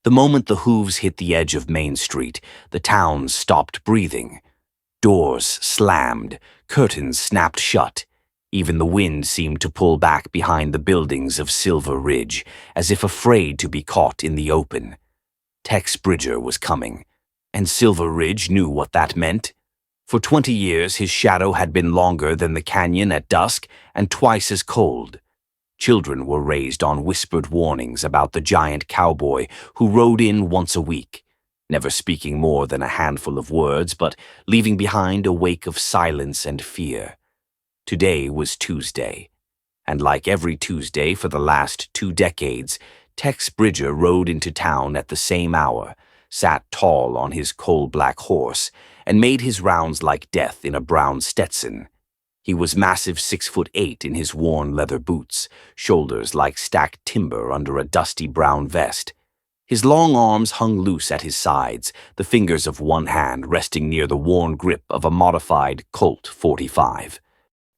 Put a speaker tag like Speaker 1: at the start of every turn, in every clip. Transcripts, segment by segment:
Speaker 1: The moment the hooves hit the edge of Main Street, the town stopped breathing. Doors slammed, curtains snapped shut. Even the wind seemed to pull back behind the buildings of Silver Ridge, as if afraid to be caught in the open. Tex Bridger was coming, and Silver Ridge knew what that meant. For 20 years, his shadow had been longer than the canyon at dusk and twice as cold. Children were raised on whispered warnings about the giant cowboy who rode in once a week, never speaking more than a handful of words, but leaving behind a wake of silence and fear. Today was Tuesday, and like every Tuesday for the last 2 decades, Tex Bridger rode into town at the same hour, sat tall on his coal-black horse, and made his rounds like death in a brown Stetson. He was massive 6'8" in his worn leather boots, shoulders like stacked timber under a dusty brown vest. His long arms hung loose at his sides, the fingers of one hand resting near the worn grip of a modified Colt .45.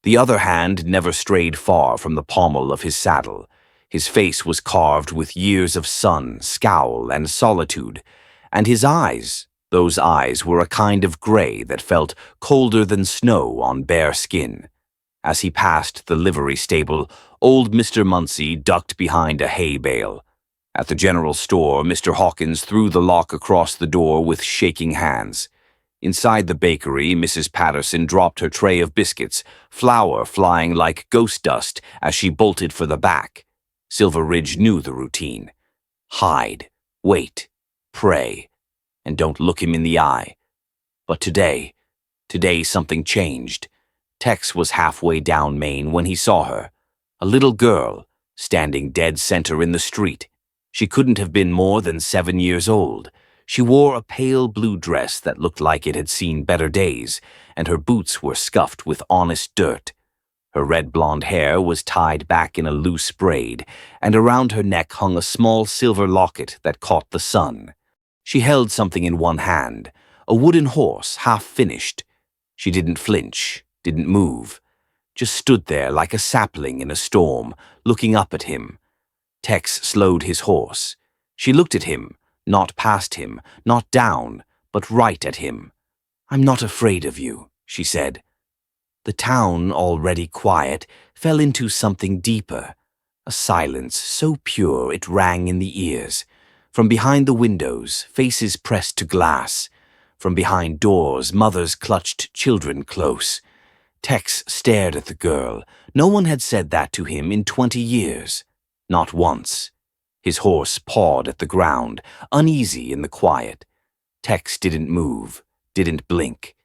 Speaker 1: The other hand never strayed far from the pommel of his saddle. His face was carved with years of sun, scowl, and solitude, and his eyes, those eyes were a kind of gray that felt colder than snow on bare skin. As he passed the livery stable, old Mr. Muncie ducked behind a hay bale. At the general store, Mr. Hawkins threw the lock across the door with shaking hands. Inside the bakery, Mrs. Patterson dropped her tray of biscuits, flour flying like ghost dust as she bolted for the back. Silver Ridge knew the routine. Hide, wait, pray, and don't look him in the eye. But today something changed. Tex was halfway down Main when he saw her, a little girl, standing dead center in the street. She couldn't have been more than 7 years old. She wore a pale blue dress that looked like it had seen better days, and her boots were scuffed with honest dirt. Her red blonde hair was tied back in a loose braid, and around her neck hung a small silver locket that caught the sun. She held something in one hand, a wooden horse, half-finished. She didn't flinch, didn't move, just stood there like a sapling in a storm, looking up at him. Tex slowed his horse. She looked at him, not past him, not down, but right at him. "I'm not afraid of you," she said. The town, already quiet, fell into something deeper, a silence so pure it rang in the ears. From behind the windows, faces pressed to glass. From behind doors, mothers clutched children close. Tex stared at the girl. No one had said that to him in 20 years. Not once. His horse pawed at the ground, uneasy in the quiet. Tex didn't move, didn't blink.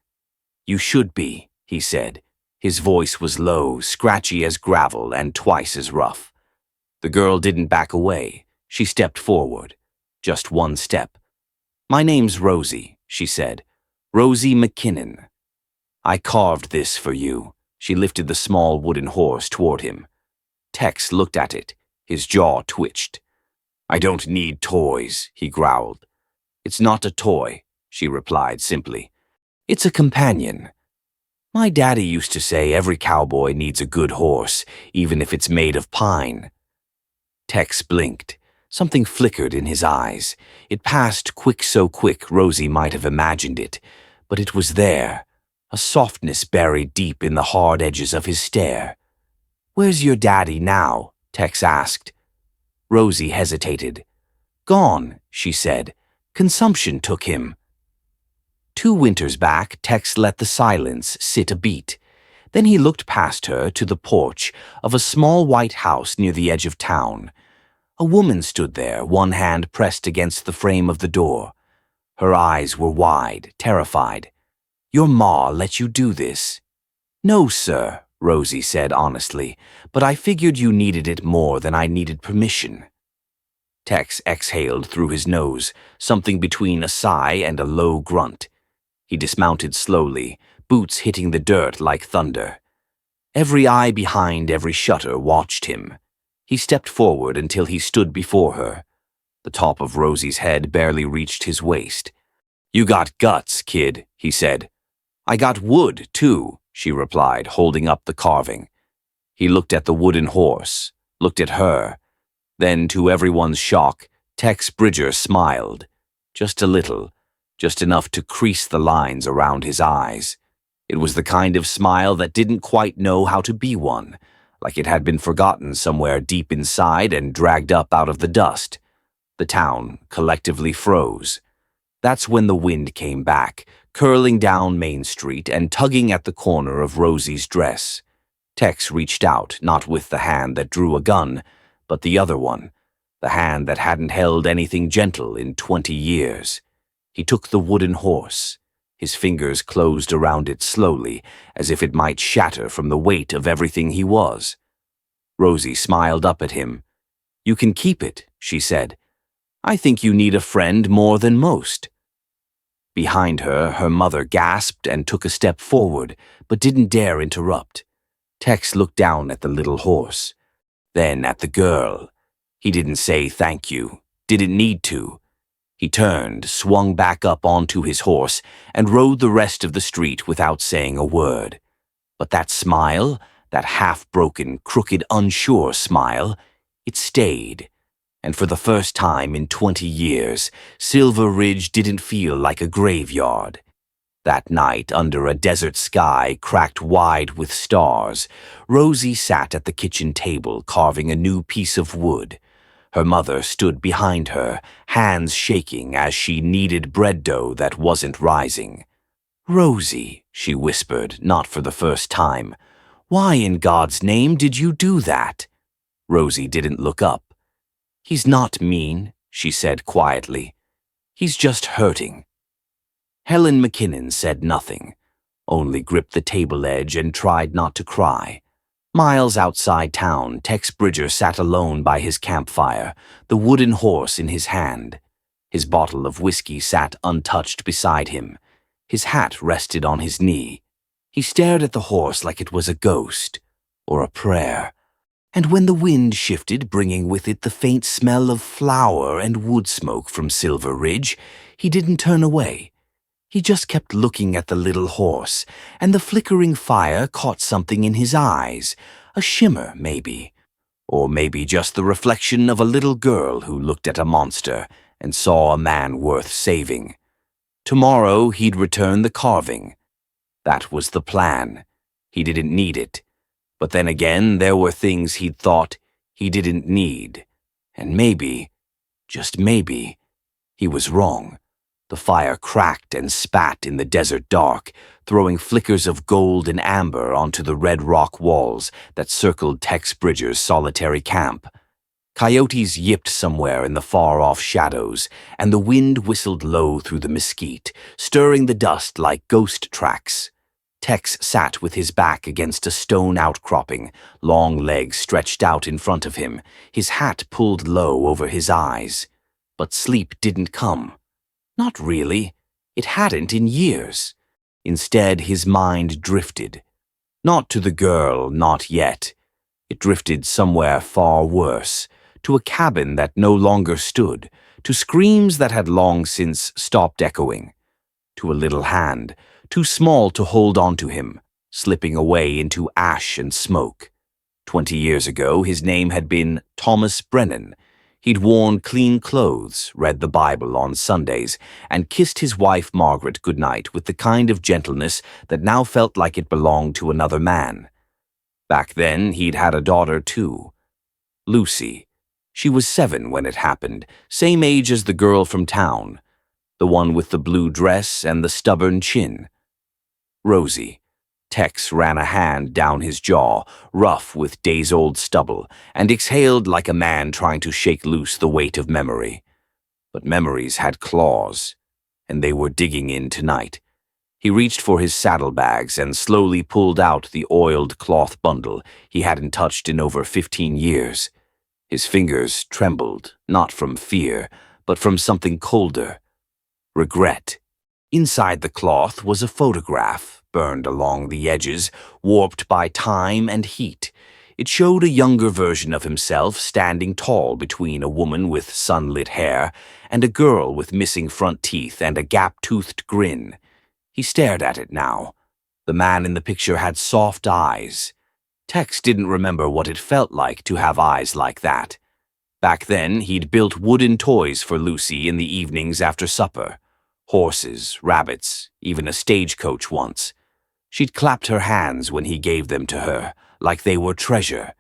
Speaker 1: "You should be," he said. His voice was low, scratchy as gravel, and twice as rough. The girl didn't back away. She stepped forward. Just one step. "My name's Rosie," she said. "Rosie McKinnon. I carved this for you." She lifted the small wooden horse toward him. Tex looked at it. His jaw twitched. "I don't need toys," he growled. "It's not a toy," she replied simply. "It's a companion. My daddy used to say every cowboy needs a good horse, even if it's made of pine." Tex blinked. Something flickered in his eyes. It passed quick, so quick Rosie might have imagined it, but it was there, a softness buried deep in the hard edges of his stare. "Where's your daddy now?" Tex asked. Rosie hesitated. "Gone," she said. "Consumption took him." 2 winters back, Tex let the silence sit a beat. Then he looked past her to the porch of a small white house near the edge of town. A woman stood there, one hand pressed against the frame of the door. Her eyes were wide, terrified. "Your ma let you do this?" "No, sir," Rosie said honestly, "but I figured you needed it more than I needed permission." Tex exhaled through his nose, something between a sigh and a low grunt. He dismounted slowly, boots hitting the dirt like thunder. Every eye behind every shutter watched him. He stepped forward until he stood before her. The top of Rosie's head barely reached his waist. "You got guts, kid," he said. "I got wood, too," she replied, holding up the carving. He looked at the wooden horse, looked at her. Then, to everyone's shock, Tex Bridger smiled. Just a little, just enough to crease the lines around his eyes. It was the kind of smile that didn't quite know how to be one, like it had been forgotten somewhere deep inside and dragged up out of the dust. The town collectively froze. That's when the wind came back, curling down Main Street and tugging at the corner of Rosie's dress. Tex reached out, not with the hand that drew a gun, but the other one, the hand that hadn't held anything gentle in 20 years. He took the wooden horse. His fingers closed around it slowly, as if it might shatter from the weight of everything he was. Rosie smiled up at him. "You can keep it," she said. "I think you need a friend more than most." Behind her, her mother gasped and took a step forward, but didn't dare interrupt. Tex looked down at the little horse, then at the girl. He didn't say thank you, didn't need to. He turned, swung back up onto his horse, and rode the rest of the street without saying a word. But that smile, that half-broken, crooked, unsure smile, it stayed. And for the first time in 20 years, Silver Ridge didn't feel like a graveyard. That night, under a desert sky cracked wide with stars, Rosie sat at the kitchen table carving a new piece of wood. Her mother stood behind her, hands shaking as she kneaded bread dough that wasn't rising. "Rosie," she whispered, not for the first time, "why in God's name did you do that?" Rosie didn't look up. "He's not mean," she said quietly. "He's just hurting." Helen McKinnon said nothing, only gripped the table edge and tried not to cry. Miles outside town, Tex Bridger sat alone by his campfire, the wooden horse in his hand. His bottle of whiskey sat untouched beside him. His hat rested on his knee. He stared at the horse like it was a ghost, or a prayer. And when the wind shifted, bringing with it the faint smell of flour and wood smoke from Silver Ridge, he didn't turn away. He just kept looking at the little horse, and the flickering fire caught something in his eyes, a shimmer maybe, or maybe just the reflection of a little girl who looked at a monster and saw a man worth saving. Tomorrow he'd return the carving. That was the plan. He didn't need it. But then again, there were things he'd thought he didn't need. And maybe, just maybe, he was wrong. The fire cracked and spat in the desert dark, throwing flickers of gold and amber onto the red rock walls that circled Tex Bridger's solitary camp. Coyotes yipped somewhere in the far-off shadows, and the wind whistled low through the mesquite, stirring the dust like ghost tracks. Tex sat with his back against a stone outcropping, long legs stretched out in front of him, his hat pulled low over his eyes. But sleep didn't come. Not really. It hadn't in years. Instead, his mind drifted. Not to the girl, not yet. It drifted somewhere far worse, to a cabin that no longer stood, to screams that had long since stopped echoing, to a little hand, too small to hold onto him, slipping away into ash and smoke. 20 years ago, his name had been Thomas Brennan. He'd worn clean clothes, read the Bible on Sundays, and kissed his wife Margaret goodnight with the kind of gentleness that now felt like it belonged to another man. Back then, he'd had a daughter too. Lucy. She was 7 when it happened, same age as the girl from town, the one with the blue dress and the stubborn chin. Rosie. Tex ran a hand down his jaw, rough with days-old stubble, and exhaled like a man trying to shake loose the weight of memory. But memories had claws, and they were digging in tonight. He reached for his saddlebags and slowly pulled out the oiled cloth bundle he hadn't touched in over 15 years. His fingers trembled, not from fear, but from something colder. Regret. Inside the cloth was a photograph, burned along the edges, warped by time and heat. It showed a younger version of himself standing tall between a woman with sunlit hair and a girl with missing front teeth and a gap-toothed grin. He stared at it now. The man in the picture had soft eyes. Tex didn't remember what it felt like to have eyes like that. Back then, he'd built wooden toys for Lucy in the evenings after supper. Horses, rabbits, even a stagecoach once. She'd clapped her hands when he gave them to her, like they were treasure.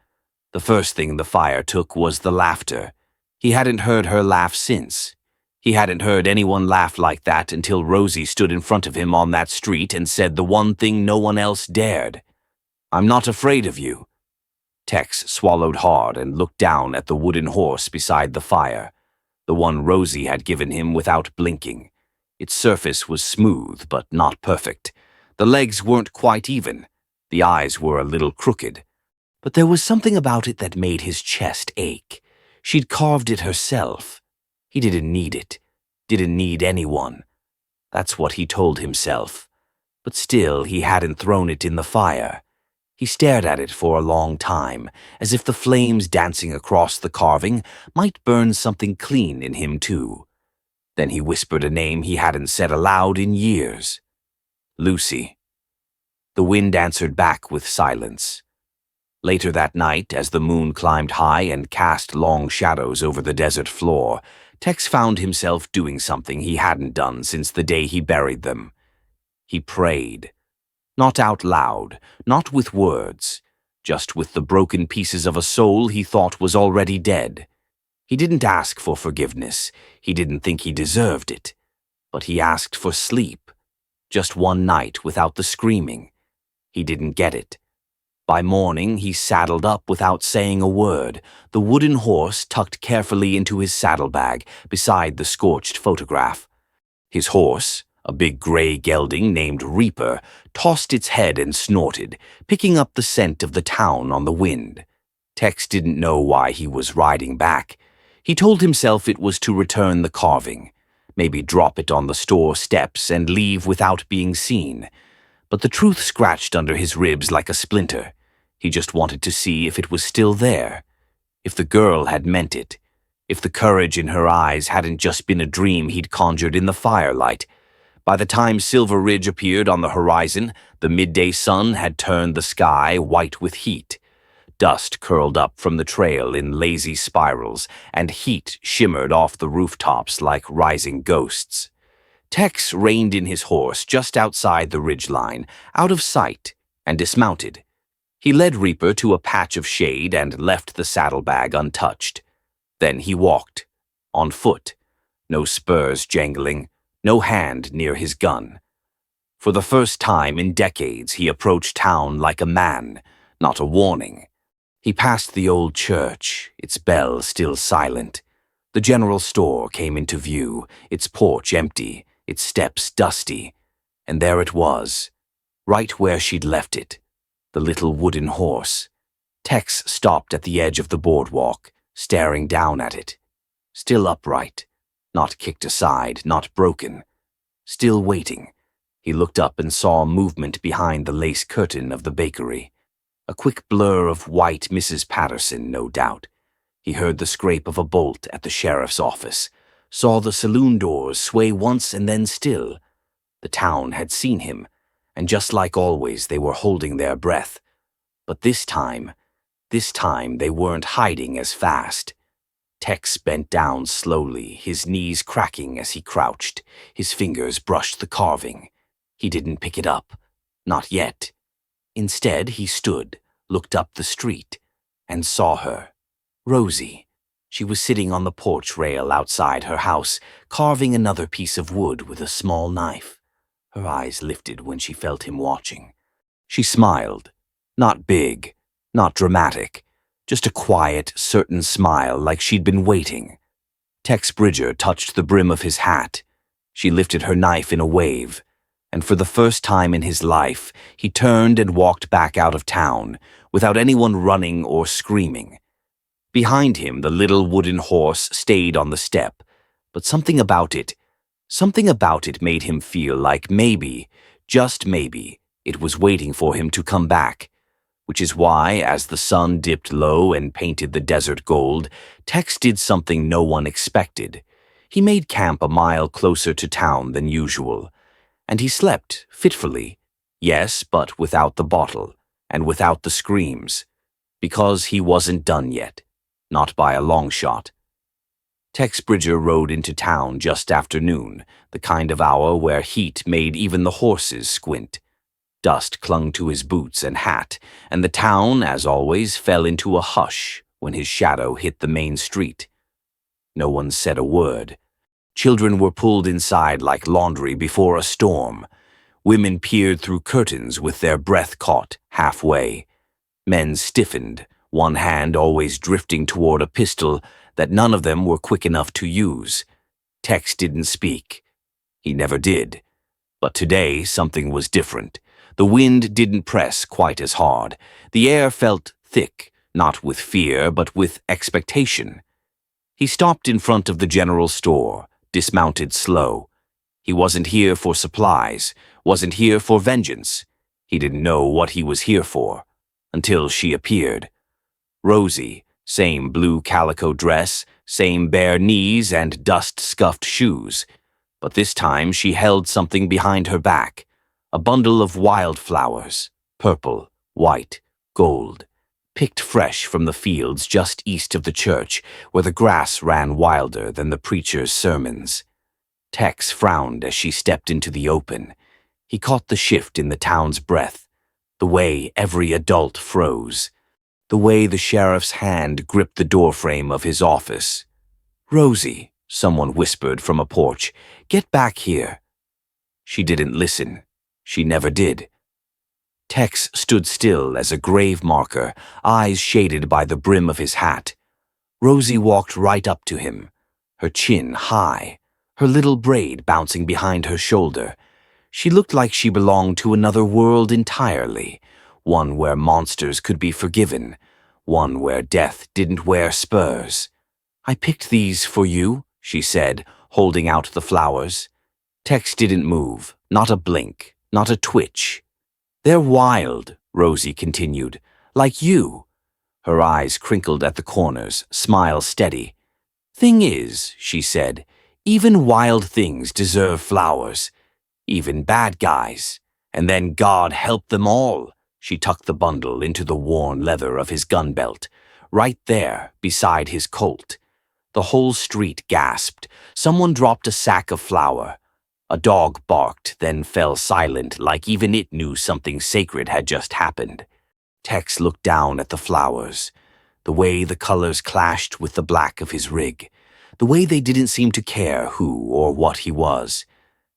Speaker 1: The first thing the fire took was the laughter. He hadn't heard her laugh since. He hadn't heard anyone laugh like that until Rosie stood in front of him on that street and said the one thing no one else dared. "I'm not afraid of you." Tex swallowed hard and looked down at the wooden horse beside the fire, the one Rosie had given him without blinking. Its surface was smooth but not perfect. The legs weren't quite even. The eyes were a little crooked. But there was something about it that made his chest ache. She'd carved it herself. He didn't need it. Didn't need anyone. That's what he told himself. But still, he hadn't thrown it in the fire. He stared at it for a long time, as if the flames dancing across the carving might burn something clean in him too. Then he whispered a name he hadn't said aloud in years. Lucy. The wind answered back with silence. Later that night, as the moon climbed high and cast long shadows over the desert floor, Tex found himself doing something he hadn't done since the day he buried them. He prayed. Not out loud, not with words, just with the broken pieces of a soul he thought was already dead. He didn't ask for forgiveness. He didn't think he deserved it. But he asked for sleep. Just one night without the screaming. He didn't get it. By morning, he saddled up without saying a word, the wooden horse tucked carefully into his saddlebag beside the scorched photograph. His horse, a big gray gelding named Reaper, tossed its head and snorted, picking up the scent of the town on the wind. Tex didn't know why he was riding back. He told himself it was to return the carving, maybe drop it on the store steps and leave without being seen. But the truth scratched under his ribs like a splinter. He just wanted to see if it was still there, if the girl had meant it, if the courage in her eyes hadn't just been a dream he'd conjured in the firelight. By the time Silver Ridge appeared on the horizon, the midday sun had turned the sky white with heat. Dust curled up from the trail in lazy spirals, and heat shimmered off the rooftops like rising ghosts. Tex reined in his horse just outside the ridgeline, out of sight, and dismounted. He led Reaper to a patch of shade and left the saddlebag untouched. Then he walked, on foot, no spurs jangling, no hand near his gun. For the first time in decades, he approached town like a man, not a warning. He passed the old church, its bell still silent. The general store came into view, its porch empty, its steps dusty. And there it was, right where she'd left it. The little wooden horse. Tex stopped at the edge of the boardwalk, staring down at it. Still upright, not kicked aside, not broken. Still waiting. He looked up and saw movement behind the lace curtain of the bakery. A quick blur of white Mrs. Patterson, no doubt. He heard the scrape of a bolt at the sheriff's office, saw the saloon doors sway once and then still. The town had seen him, and just like always, they were holding their breath. But this time they weren't hiding as fast. Tex bent down slowly, his knees cracking as he crouched. His fingers brushed the carving. He didn't pick it up. Not yet. Instead, he stood, looked up the street, and saw her. Rosie. She was sitting on the porch rail outside her house, carving another piece of wood with a small knife. Her eyes lifted when she felt him watching. She smiled. Not big, not dramatic, just a quiet, certain smile like she'd been waiting. Tex Bridger touched the brim of his hat. She lifted her knife in a wave, and for the first time in his life, he turned and walked back out of town, without anyone running or screaming. Behind him, the little wooden horse stayed on the step, but something about it made him feel like maybe, just maybe, it was waiting for him to come back. Which is why, as the sun dipped low and painted the desert gold, Tex did something no one expected. He made camp a mile closer to town than usual. And he slept, fitfully. Yes, but without the bottle, and without the screams. Because he wasn't done yet. not by a long shot. Tex Bridger rode into town just after noon, the kind of hour where heat made even the horses squint. Dust clung to his boots and hat, and the town, as always, fell into a hush when his shadow hit the main street. No one said a word. Children were pulled inside like laundry before a storm. Women peered through curtains with their breath caught halfway. Men stiffened, one hand always drifting toward a pistol that none of them were quick enough to use. Tex didn't speak. He never did. But today something was different. The wind didn't press quite as hard. The air felt thick, not with fear, but with expectation. He stopped in front of the general store, dismounted slow. He wasn't here for supplies, wasn't here for vengeance. He didn't know what he was here for, until she appeared. Rosie, same blue calico dress, same bare knees and dust-scuffed shoes. But this time she held something behind her back, a bundle of wildflowers, purple, white, gold, picked fresh from the fields just east of the church, where the grass ran wilder than the preacher's sermons. Tex frowned as she stepped into the open. He caught the shift in the town's breath, the way every adult froze, the way the sheriff's hand gripped the doorframe of his office. "Rosie," someone whispered from a porch, "get back here." She didn't listen. She never did. Tex stood still as a grave marker, eyes shaded by the brim of his hat. Rosie walked right up to him, her chin high, her little braid bouncing behind her shoulder. She looked like she belonged to another world entirely, one where monsters could be forgiven, one where death didn't wear spurs. "I picked these for you," she said, holding out the flowers. Tex didn't move, not a blink, not a twitch. "They're wild," Rosie continued, "like you." Her eyes crinkled at the corners, smile steady. "Thing is," she said, "even wild things deserve flowers. Even bad guys. And then God help them all." She tucked the bundle into the worn leather of his gun belt, right there beside his Colt. The whole street gasped. Someone dropped a sack of flour. A dog barked, then fell silent, like even it knew something sacred had just happened. Tex looked down at the flowers, the way the colors clashed with the black of his rig, the way they didn't seem to care who or what he was.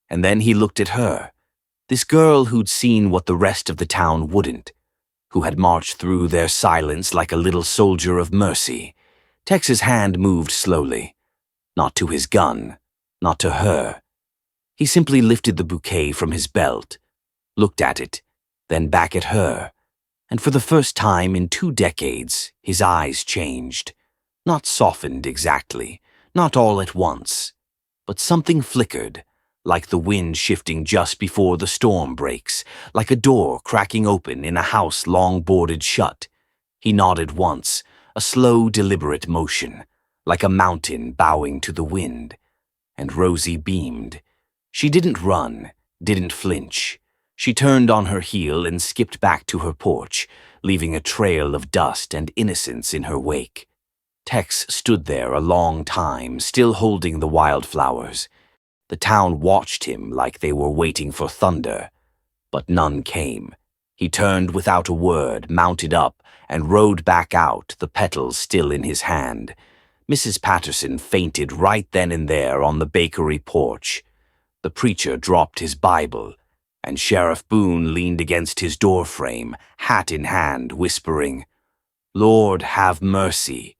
Speaker 1: And then he looked at her, this girl who'd seen what the rest of the town wouldn't, who had marched through their silence like a little soldier of mercy. Tex's hand moved slowly, not to his gun, not to her. He simply lifted the bouquet from his belt, looked at it, then back at her, and for the first time in 2 decades, his eyes changed. Not softened exactly, not all at once, but something flickered, like the wind shifting just before the storm breaks, like a door cracking open in a house long boarded shut. He nodded once, a slow, deliberate motion, like a mountain bowing to the wind, and Rosie beamed. She didn't run, didn't flinch. She turned on her heel and skipped back to her porch, leaving a trail of dust and innocence in her wake. Tex stood there a long time, still holding the wildflowers. The town watched him like they were waiting for thunder, but none came. He turned without a word, mounted up, and rode back out, the petals still in his hand. Mrs. Patterson fainted right then and there on the bakery porch. The preacher dropped his Bible, and Sheriff Boone leaned against his doorframe, hat in hand, whispering, "Lord, have mercy.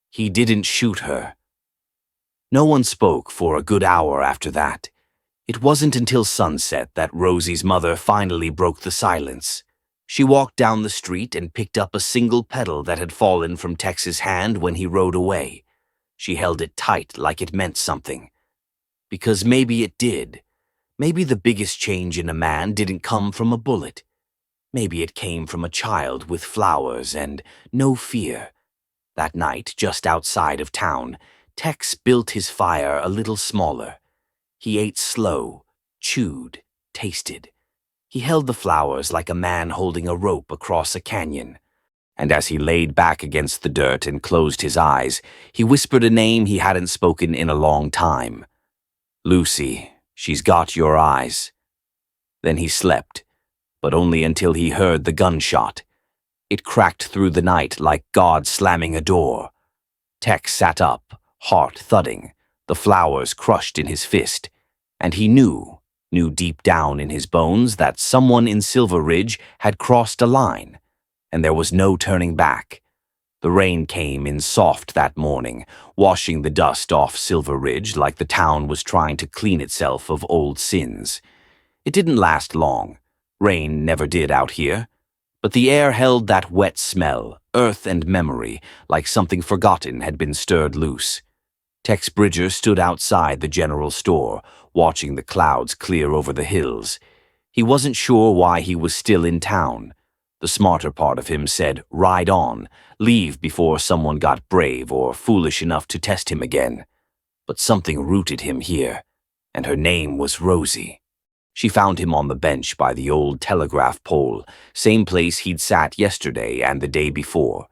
Speaker 1: He didn't shoot her." No one spoke for a good hour after that. It wasn't until sunset that Rosie's mother finally broke the silence. She walked down the street and picked up a single petal that had fallen from Tex's hand when he rode away. She held it tight like it meant something. Because maybe it did. Maybe the biggest change in a man didn't come from a bullet. Maybe it came from a child with flowers and no fear. That night, just outside of town, Tex built his fire a little smaller. He ate slow, chewed, tasted. He held the flowers like a man holding a rope across a canyon. and as he laid back against the dirt and closed his eyes, he whispered a name he hadn't spoken in a long time. "Lucy, she's got your eyes." Then he slept, but only until he heard the gunshot. It cracked through the night like God slamming a door. Tex sat up, heart thudding, the flowers crushed in his fist, and he knew deep down in his bones that someone in Silver Ridge had crossed a line, and there was no turning back. The rain came in soft that morning, washing the dust off Silver Ridge like the town was trying to clean itself of old sins. It didn't last long. Rain never did out here. But the air held that wet smell, earth and memory, like something forgotten had been stirred loose. Tex Bridger stood outside the general store, watching the clouds clear over the hills. He wasn't sure why he was still in town. The smarter part of him said, "Ride on, leave before someone got brave or foolish enough to test him again." But something rooted him here, and her name was Rosie. She found him on the bench by the old telegraph pole, same place he'd sat yesterday and the day before.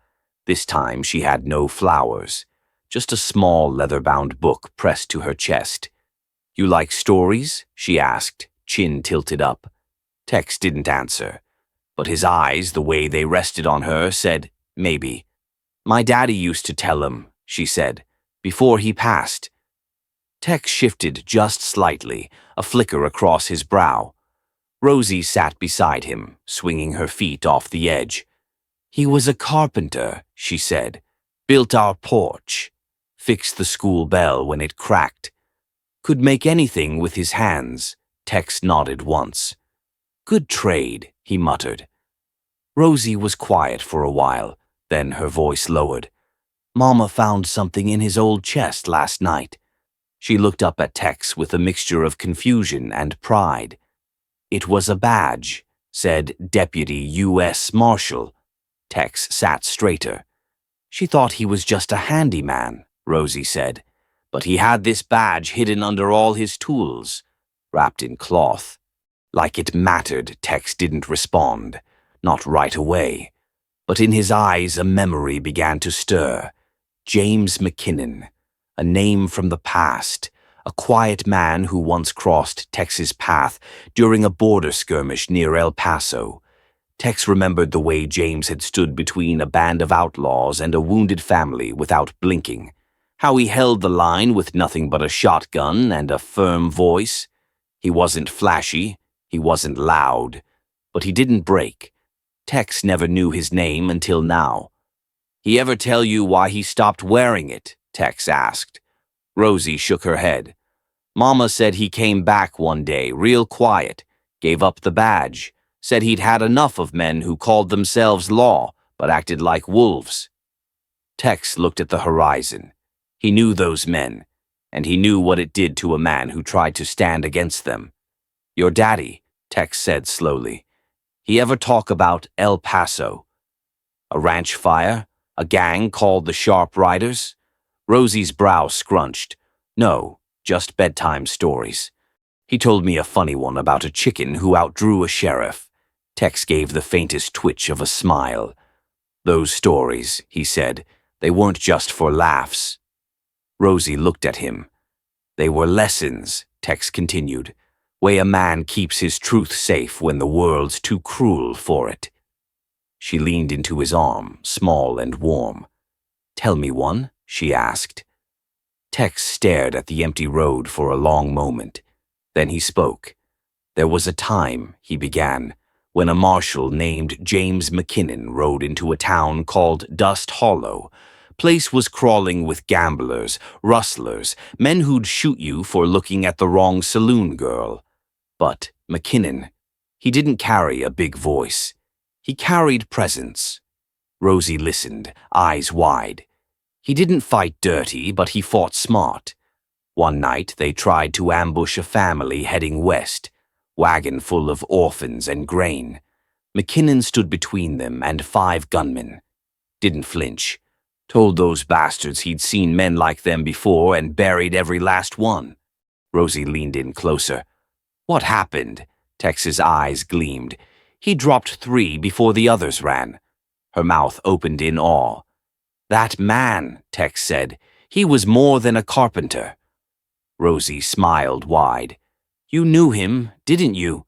Speaker 1: This time she had no flowers, just a small leather-bound book pressed to her chest. "You like stories?" she asked, chin tilted up. Tex didn't answer, but his eyes, the way they rested on her, said, "Maybe." "My daddy used to tell 'em," she said, "before he passed." Tex shifted just slightly, a flicker across his brow. Rosie sat beside him, swinging her feet off the edge. "He was a carpenter," she said. "Built our porch. Fixed the school bell when it cracked. Could make anything with his hands." Tex nodded once. "Good trade," he muttered. Rosie was quiet for a while, then her voice lowered. "Mama found something in his old chest last night." She looked up at Tex with a mixture of confusion and pride. "It was a badge," said Deputy U.S. Marshal. Tex sat straighter. "She thought he was just a handyman," Rosie said, "but he had this badge hidden under all his tools, wrapped in cloth." Like it mattered, Tex didn't respond, not right away. But in his eyes a memory began to stir. James McKinnon. A name from the past, a quiet man who once crossed Tex's path during a border skirmish near El Paso. Tex remembered the way James had stood between a band of outlaws and a wounded family without blinking, how he held the line with nothing but a shotgun and a firm voice. He wasn't flashy, he wasn't loud, but he didn't break. Tex never knew his name until now. "He ever tell you why he stopped wearing it?" Tex asked. Rosie shook her head. "Mama said he came back one day, real quiet, gave up the badge, said he'd had enough of men who called themselves law but acted like wolves." Tex looked at the horizon. He knew those men, and he knew what it did to a man who tried to stand against them. "Your daddy," Tex said slowly. "He ever talk about El Paso? A ranch fire? A gang called the Sharp Riders?" Rosie's brow scrunched. "No, just bedtime stories. He told me a funny one about a chicken who outdrew a sheriff." Tex gave the faintest twitch of a smile. "Those stories," he said, "they weren't just for laughs." Rosie looked at him. "They were lessons," Tex continued. "Way a man keeps his truth safe when the world's too cruel for it." She leaned into his arm, small and warm. "Tell me one," she asked. Tex stared at the empty road for a long moment. Then he spoke. "There was a time," he began, "when a marshal named James McKinnon rode into a town called Dust Hollow. Place was crawling with gamblers, rustlers, men who'd shoot you for looking at the wrong saloon girl. But McKinnon, he didn't carry a big voice. He carried presence." Rosie listened, eyes wide. "He didn't fight dirty, but he fought smart. One night they tried to ambush a family heading west, wagon full of orphans and grain. McKinnon stood between them and 5 gunmen. Didn't flinch. Told those bastards he'd seen men like them before and buried every last one." Rosie leaned in closer. "What happened?" Tex's eyes gleamed. "He dropped 3 before the others ran." Her mouth opened in awe. "That man," Tex said. "He was more than a carpenter." Rosie smiled wide. "You knew him, didn't you?"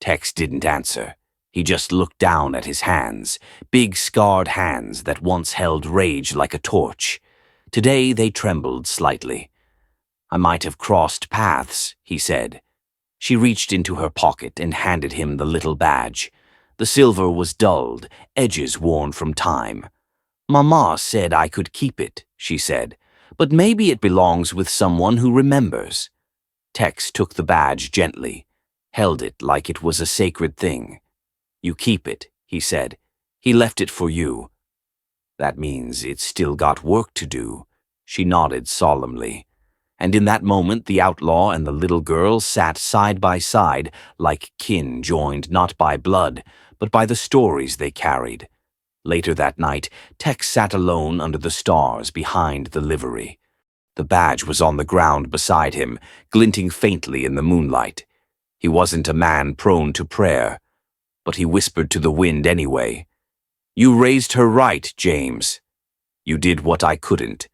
Speaker 1: Tex didn't answer. He just looked down at his hands, big scarred hands that once held rage like a torch. Today they trembled slightly. "I might have crossed paths," he said. She reached into her pocket and handed him the little badge. The silver was dulled, edges worn from time. "Mama said I could keep it," she said, "but maybe it belongs with someone who remembers." Tex took the badge gently, held it like it was a sacred thing. "You keep it," he said. "He left it for you." "That means it's still got work to do," she nodded solemnly. And in that moment the outlaw and the little girl sat side by side like kin joined not by blood, but by the stories they carried. Later that night, Tex sat alone under the stars behind the livery. The badge was on the ground beside him, glinting faintly in the moonlight. He wasn't a man prone to prayer, but he whispered to the wind anyway. "You raised her right, James. You did what I couldn't."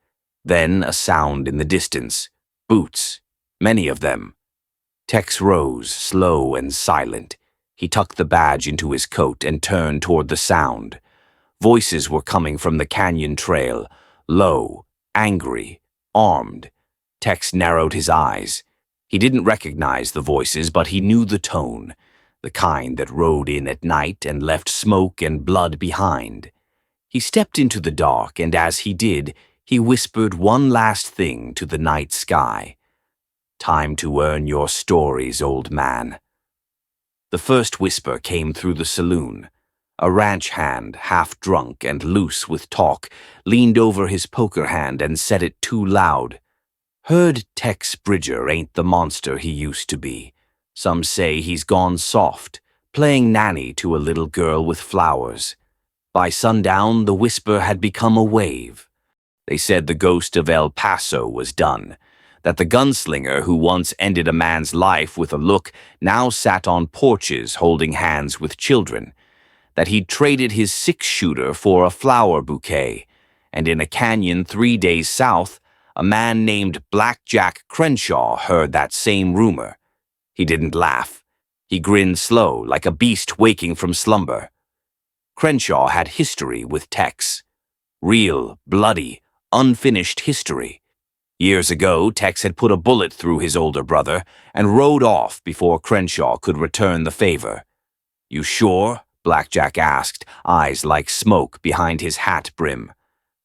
Speaker 1: Then a sound in the distance. Boots. Many of them. Tex rose, slow and silent. He tucked the badge into his coat and turned toward the sound. Voices were coming from the canyon trail, low, angry, armed. Tex narrowed his eyes. He didn't recognize the voices, but he knew the tone, the kind that rode in at night and left smoke and blood behind. He stepped into the dark, and as he did, he whispered one last thing to the night sky. "Time to earn your stories, old man." The first whisper came through the saloon. A ranch hand, half drunk and loose with talk, leaned over his poker hand and said it too loud. "Heard Tex Bridger ain't the monster he used to be. Some say he's gone soft, playing nanny to a little girl with flowers." By sundown, the whisper had become a wave. They said the ghost of El Paso was done, that the gunslinger who once ended a man's life with a look now sat on porches holding hands with children, that he'd traded his six-shooter for a flower bouquet, and in a canyon 3 days south, a man named Blackjack Crenshaw heard that same rumor. He didn't laugh. He grinned slow, like a beast waking from slumber. Crenshaw had history with Tex. Real, bloody, unfinished history. Years ago, Tex had put a bullet through his older brother and rode off before Crenshaw could return the favor. "You sure?" Blackjack asked, eyes like smoke behind his hat brim.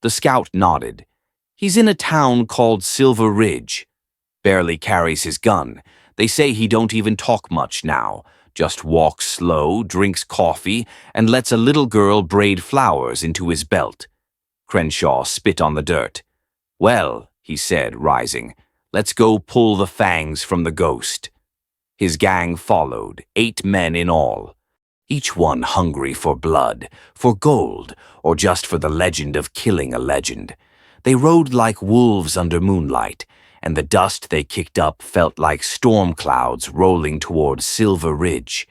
Speaker 1: The scout nodded. "He's in a town called Silver Ridge. Barely carries his gun. They say he don't even talk much now. Just walks slow, drinks coffee, and lets a little girl braid flowers into his belt." Crenshaw spit on the dirt. "Well," he said, rising, "let's go pull the fangs from the ghost." His gang followed, 8 men in all. Each one hungry for blood, for gold, or just for the legend of killing a legend. They rode like wolves under moonlight, and the dust they kicked up felt like storm clouds rolling toward Silver Ridge.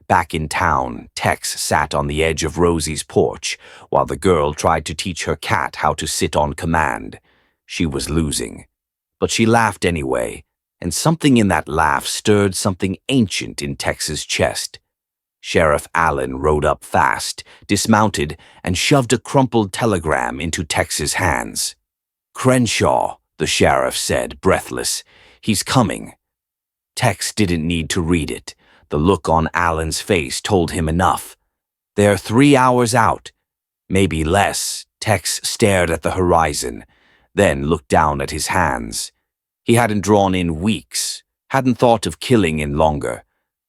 Speaker 1: Back in town, Tex sat on the edge of Rosie's porch, while the girl tried to teach her cat how to sit on command. She was losing. But she laughed anyway, and something in that laugh stirred something ancient in Tex's chest. Sheriff Allen rode up fast, dismounted, and shoved a crumpled telegram into Tex's hands. "Crenshaw," the sheriff said, breathless. "He's coming." Tex didn't need to read it. The look on Allen's face told him enough. "They're 3 hours out." Maybe less. Tex stared at the horizon, then looked down at his hands. He hadn't drawn in weeks, hadn't thought of killing in longer,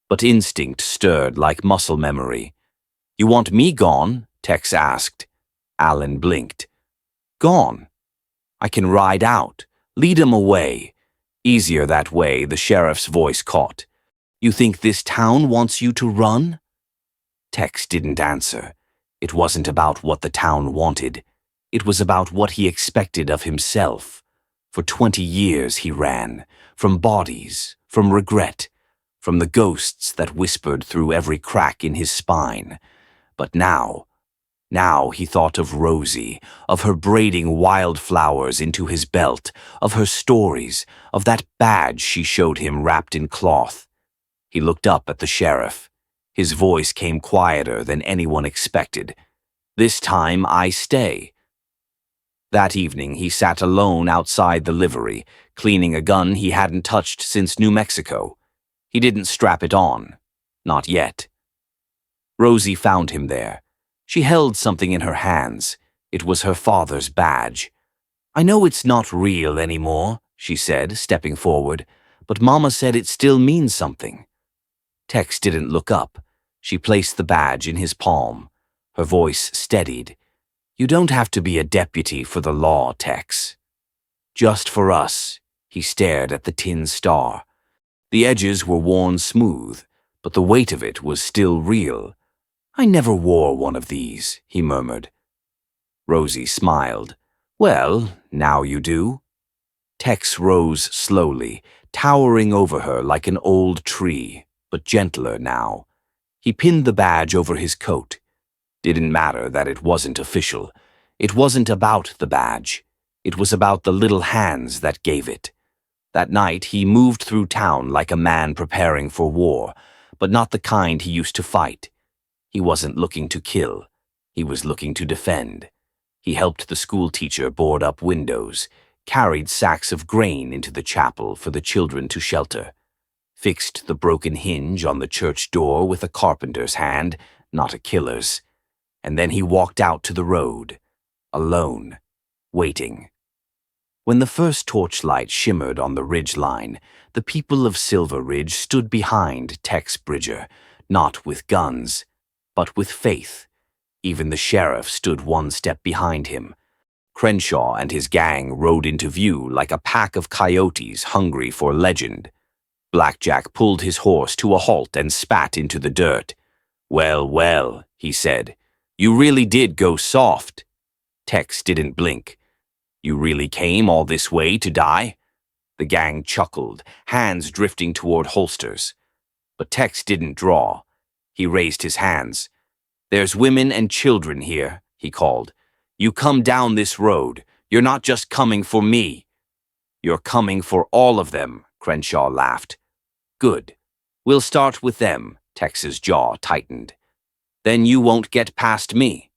Speaker 1: but instinct stirred like muscle memory. "You want me gone?" Tex asked. Allen blinked. "Gone? I can ride out, lead 'em away." Easier that way, the sheriff's voice caught. "You think this town wants you to run?" Tex didn't answer. It wasn't about what the town wanted. It was about what he expected of himself. For 20 years he ran, from bodies, from regret, from the ghosts that whispered through every crack in his spine. But now, Now he thought of Rosie, of her braiding wildflowers into his belt, of her stories, of that badge she showed him wrapped in cloth. He looked up at the sheriff. His voice came quieter than anyone expected. "This time I stay." That evening he sat alone outside the livery, cleaning a gun he hadn't touched since New Mexico. He didn't strap it on. Not yet. Rosie found him there. She held something in her hands. It was her father's badge. "I know it's not real anymore," she said, stepping forward, "but Mama said it still means something." Tex didn't look up. She placed the badge in his palm. Her voice steadied. "You don't have to be a deputy for the law, Tex." "Just for us." He stared at the tin star. The edges were worn smooth, but the weight of it was still real. "I never wore one of these," he murmured. Rosie smiled. "Well, now you do." Tex rose slowly, towering over her like an old tree, but gentler now. He pinned the badge over his coat. Didn't matter that it wasn't official. It wasn't about the badge. It was about the little hands that gave it. That night he moved through town like a man preparing for war, but not the kind he used to fight. He wasn't looking to kill. He was looking to defend. He helped the school teacher board up windows, carried sacks of grain into the chapel for the children to shelter, fixed the broken hinge on the church door with a carpenter's hand, not a killer's, and then he walked out to the road, alone, waiting. When the first torchlight shimmered on the ridge line, the people of Silver Ridge stood behind Tex Bridger, not with guns, but with faith. Even the sheriff stood one step behind him. Crenshaw and his gang rode into view like a pack of coyotes hungry for legend. Blackjack pulled his horse to a halt and spat into the dirt. "Well, well," he said, "you really did go soft." Tex didn't blink. "You really came all this way to die?" The gang chuckled, hands drifting toward holsters. But Tex didn't draw. He raised his hands. "There's women and children here," he called. "You come down this road. You're not just coming for me." "You're coming for all of them," Crenshaw laughed. "Good. We'll start with them." Tex's jaw tightened. "Then you won't get past me."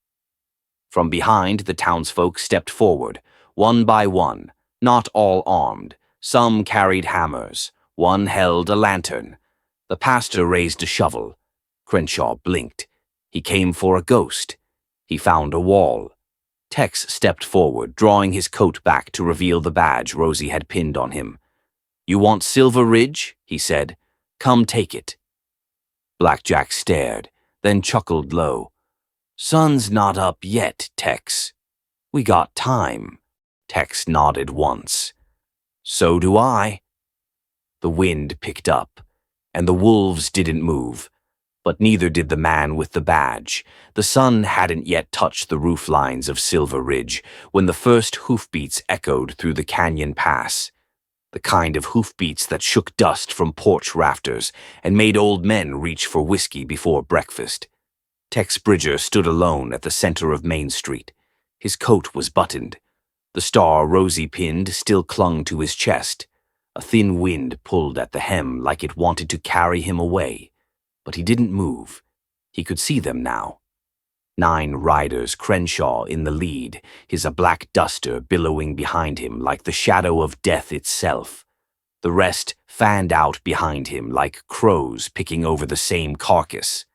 Speaker 1: From behind, the townsfolk stepped forward, one by one, not all armed. Some carried hammers. One held a lantern. The pastor raised a shovel. Crenshaw blinked. He came for a ghost. He found a wall. Tex stepped forward, drawing his coat back to reveal the badge Rosie had pinned on him. "You want Silver Ridge?" he said. "Come take it." Blackjack stared, then chuckled low. "Sun's not up yet, Tex." "We got time." Tex nodded once. "So do I." The wind picked up, and the wolves didn't move. But neither did the man with the badge. The sun hadn't yet touched the roof lines of Silver Ridge when the first hoofbeats echoed through the canyon pass. The kind of hoofbeats that shook dust from porch rafters and made old men reach for whiskey before breakfast. Tex Bridger stood alone at the center of Main Street. His coat was buttoned. The star Rosie pinned still clung to his chest. A thin wind pulled at the hem like it wanted to carry him away. But he didn't move. He could see them now. 9 riders, Crenshaw in the lead, his black duster billowing behind him like the shadow of death itself. The rest fanned out behind him like crows picking over the same carcass.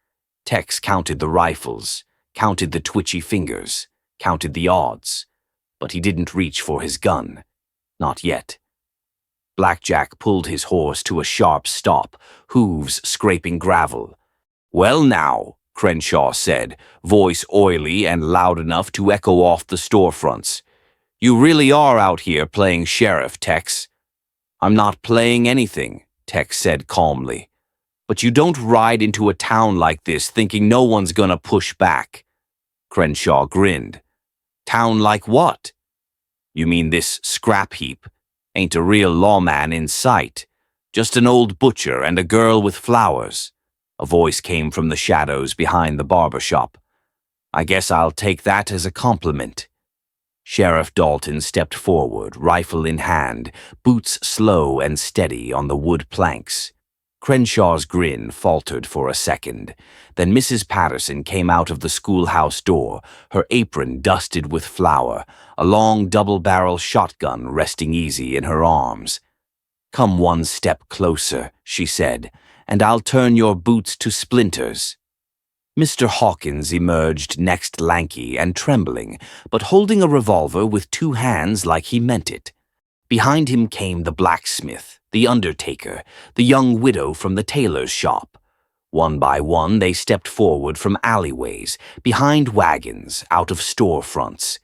Speaker 1: Tex counted the rifles, counted the twitchy fingers, counted the odds. But he didn't reach for his gun. Not yet. Blackjack pulled his horse to a sharp stop, hooves scraping gravel. "Well now," Crenshaw said, voice oily and loud enough to echo off the storefronts. "You really are out here playing sheriff, Tex." "I'm not playing anything," Tex said calmly. "But you don't ride into a town like this thinking no one's gonna push back." Crenshaw grinned. "Town like what?" "You mean this scrap heap? Ain't a real lawman in sight. Just an old butcher and a girl with flowers." A voice came from the shadows behind the barber shop. I guess I'll take that as a compliment. Sheriff Dalton stepped forward, rifle in hand, boots slow and steady on the wood planks. Crenshaw's grin faltered for a second. Then Mrs. Patterson came out of the schoolhouse door, her apron dusted with flour, a long double-barrel shotgun resting easy in her arms. "Come one step closer," she said, "and I'll turn your boots to splinters." Mr. Hawkins emerged next, lanky and trembling, but holding a revolver with two hands like he meant it. Behind him came the blacksmith, the undertaker, the young widow from the tailor's shop. One by one they stepped forward from alleyways, behind wagons, out of storefronts.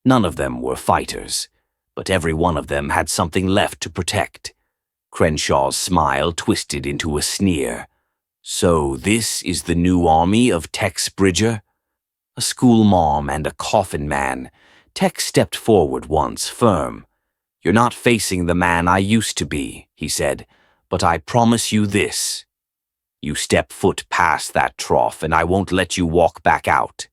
Speaker 1: None of them were fighters, but every one of them had something left to protect. Crenshaw's smile twisted into a sneer. "So this is the new army of Tex Bridger?" A school mom and a coffin man. Tex stepped forward once, firm. "You're not facing the man I used to be," he said, "but I promise you this. You step foot past that trough and I won't let you walk back out."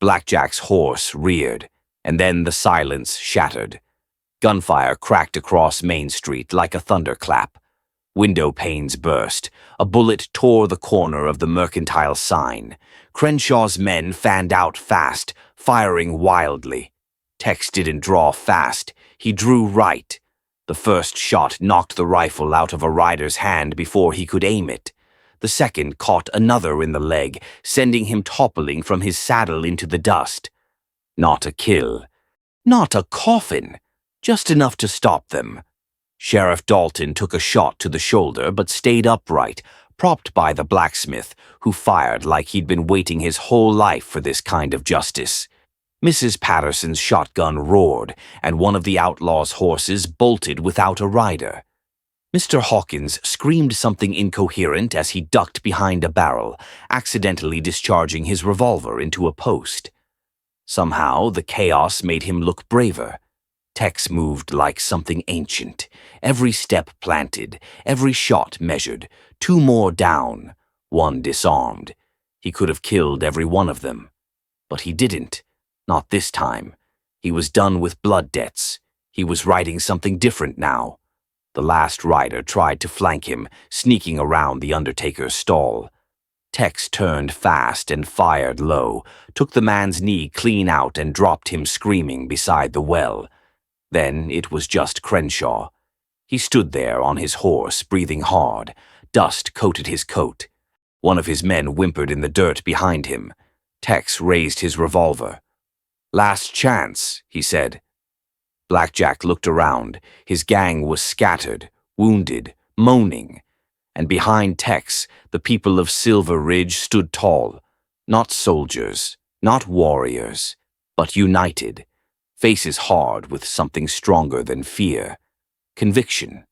Speaker 1: Blackjack's horse reared, and then the silence shattered. Gunfire cracked across Main Street like a thunderclap. Window panes burst. A bullet tore the corner of the mercantile sign. Crenshaw's men fanned out fast, firing wildly. Tex didn't draw fast. He drew right. The first shot knocked the rifle out of a rider's hand before he could aim it. The second caught another in the leg, sending him toppling from his saddle into the dust. Not a kill. Not a coffin. Just enough to stop them. Sheriff Dalton took a shot to the shoulder but stayed upright, propped by the blacksmith, who fired like he'd been waiting his whole life for this kind of justice. Mrs. Patterson's shotgun roared, and one of the outlaw's horses bolted without a rider. Mr. Hawkins screamed something incoherent as he ducked behind a barrel, accidentally discharging his revolver into a post. Somehow, the chaos made him look braver. Tex moved like something ancient, every step planted, every shot measured, two more down, one disarmed. He could have killed every one of them. But he didn't. Not this time. He was done with blood debts. He was writing something different now. The last rider tried to flank him, sneaking around the undertaker's stall. Tex turned fast and fired low, took the man's knee clean out and dropped him screaming beside the well. Then it was just Crenshaw. He stood there on his horse, breathing hard. Dust coated his coat. One of his men whimpered in the dirt behind him. Tex raised his revolver. "Last chance," he said. Blackjack looked around. His gang was scattered, wounded, moaning. And behind Tex, the people of Silver Ridge stood tall. Not soldiers, not warriors, but united. Faces hard with something stronger than fear. Conviction.